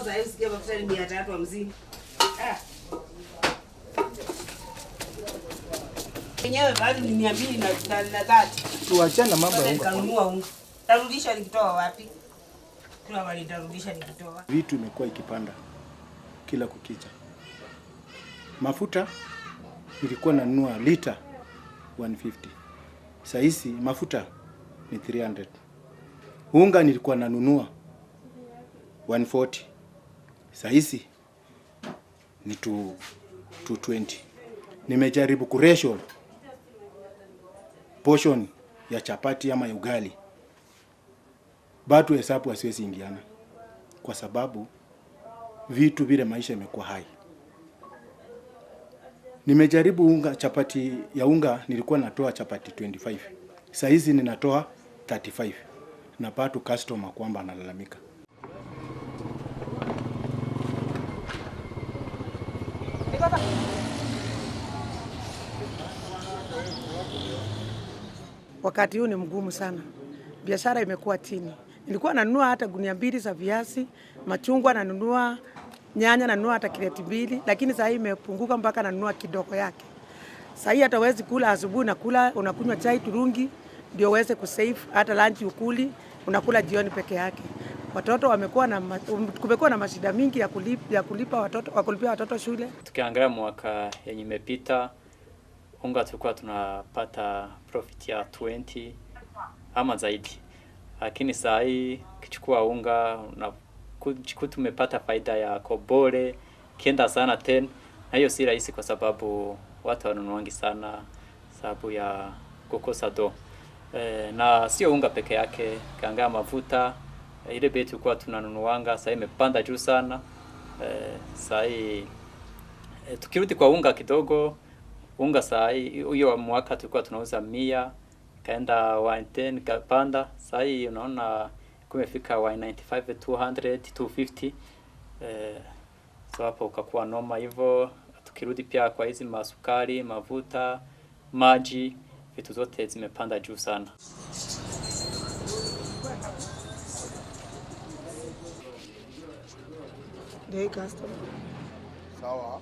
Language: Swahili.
Nauza hiyo sikia kwa 350. Yenyewe bado ni 230. Tuachana mambo ya unga. Kanunua unga. Tarudisha nikitoa wapi? Kuna wali tarudisha nikitoa. Vitu imekuwa ikipanda kila kukicha. Mafuta nilikuwa nanunua lita 150. Sasa hizi mafuta ni 300. Unga nilikuwa nanunua 140. Sasa hizi ni 220. Nimejaribu kuration portion ya chapati ama ya ugali. Bado hesabu hasiwezi ingiana kwa sababu vitu vile maisha imekuwa hai. Nimejaribu unga, chapati ya unga nilikuwa natoa chapati 25. Sasa hizi ninatoa 35. Na bado customer kwamba analalamika. Wakati huu ni mgumu sana. Biashara imekuwa chini. Nilikuwa nanunua hata gunia 2 za viazi, machungwa nanunua, nyanya nanunua hata kreti 2, lakini sasa hii imepunguka mpaka nanunua kidogo yake. Sasa hii hata huwezi kula asubuhi na kula unakunywa chai turungi ndio uweze kusave, hata lunch ukuli, unakula jioni peke yake. Watoto kumekuwa na mashida mingi ya kulipa watoto shule. Tukiangalia mwaka yenye imepita, unga tulikuwa tunapata profit ya 20 ama zaidi. Lakini saa hii kichukua unga tumepata faida ya kobole kienda sana 10, na hiyo si rahisi kwa sababu watu wanunuangi sana sababu ya kukosa do. Na sio unga peke yake, kaangaa mafuta ile bei tulikuwa tunanunuanga sasa imepanda juu sana. Sasa hii tukirudi kwa unga kidogo, unga sasa hiyo mwaka tulikuwa tunauza 100 kaenda 110 kapanda. Sasa hii unaona kumefika 195 200 250. So hapo ukakuwa noma hivyo. Tukirudi pia kwa hizi masukari, mafuta, maji, vitu zote zimepanda juu sana. Day customer. Sawa.